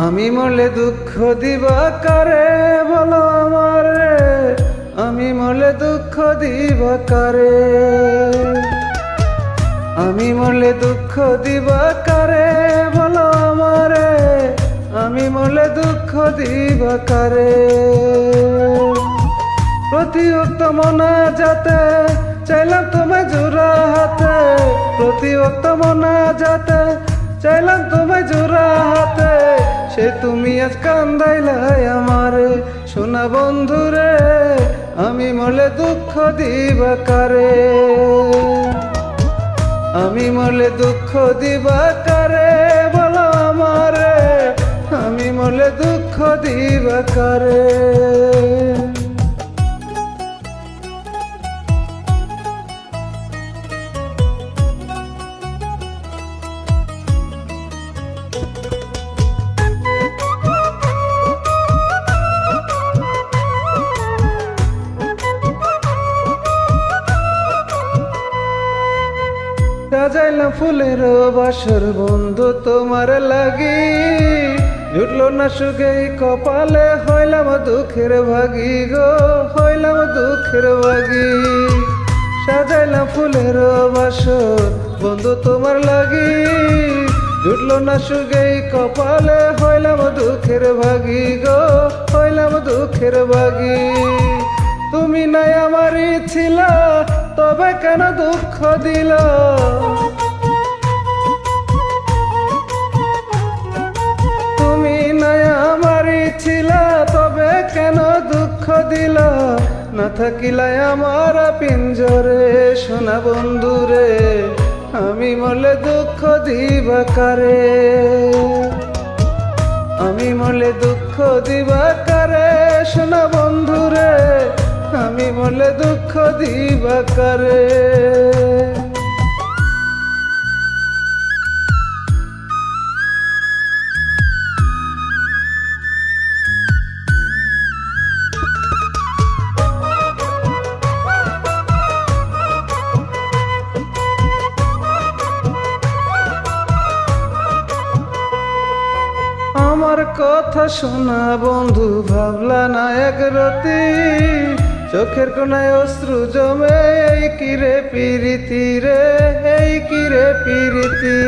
আমি মরলে দুঃখ দিবা কারে বলো আমারে, আমি মরলে দুঃখ দিবা কারে, আমি মরলে দুঃখ দিবা কারে বলো আমারে, আমি মরলে দুঃখ দিবা কারে। প্রতি ওক্ত মোনাজাতে চাইলাম তোমায় জোড়া হাতে, প্রতি ওক্ত মোনাজাতে চাইলাম তোমায় জোড়া হাতে, সে তুমি আজ কান্দাইলাই আমারে। সোনা বন্ধুরে আমি মরলে দুঃখ দিবা কারে, আমি মরলে দুঃখ দিবা কারে বলো আমারে, আমি মরলে দুঃখ দিবা কারে। সাজাইলাম ফুলের বাসর বন্ধু তোমার লাগি, জুটলো না সুখেই কপালে, হইলাম দুঃখের ভাগি গো, হইলাম দুঃখের ভাগি। সাজাইলাম ফুলের বাসর বন্ধু তোমার লাগি, জুটলো না সুখেই কপালে, হইলাম দুঃখের ভাগি গো, হইলাম দুঃখের ভাগি। তুমি নাই আমারই ছিল তবে কেন দুঃখ দিল, তুমি নাই আমারই ছিল তবে কেন দুঃখ দিল, না থাকিলাই আমার পিঞ্জরে। সোনা বন্ধুরে আমি মরলে দুঃখ দিবা কারে, আমি মরলে দুঃখ দিবা কারে। সোনা বন্ধুরে আমি মরলে দুঃখ দিবা কারে। আমার কথা শোনা বন্ধু ভাবলা না এক রতি, চোখের কোনায় অশ্রু জমে এই কিরে পিরিতি রে, এই কিরে পিরিতি।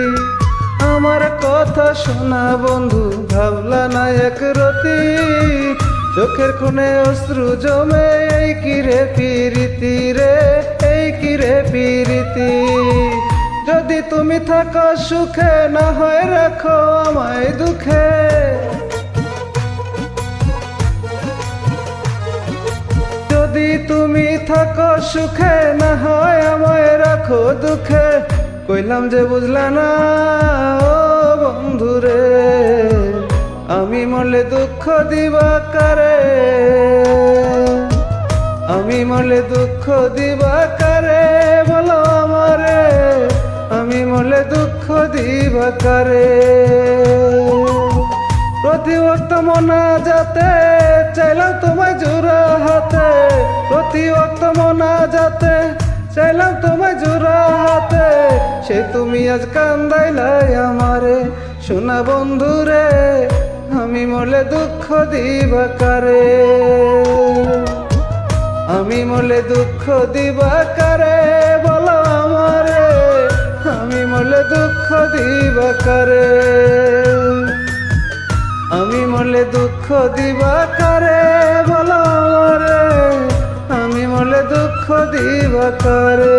আমার কথা শোনা বন্ধু ভাবলা না এক রতি, চোখের কোণে অশ্রু জমে এই কিরে পিরিতি রে, এই কিরে পিরিতি। যদি তুমি থাকো সুখে না হয় রাখো আমায় দুঃখে, যদি তুমি থাকো সুখে না হয় আমায় রাখো দুঃখে। কইলাম যে বুঝলা না ও বন্ধুরে, আমি মরলে দুঃখ দিবা কারে, আমি মরলে দুঃখ দিবা কারে বলো আমারে, আমি মরলে দুঃখ দিবা কারে। প্রতি ওয়াক্ত মোনাজাতে চাইলাম তোমায় জোড়া হাতে, প্রতি ওয়াক্ত মোনাজাতে চাইলাম তোমায় জোড়া হাতে, সে তুমি আজ কান্দাইলাই আমারে। সোনা বন্ধুরে আমি মরলে দুঃখ দিবা কারে, আমি মরলে দুঃখ দিবা কারে বলো আমারে, আমি মরলে দুঃখ দিবা কারে, আমি মরলে দুঃখ দিবা কারে বলো আমারে, আমি মরলে দুঃখ দিবা কারে।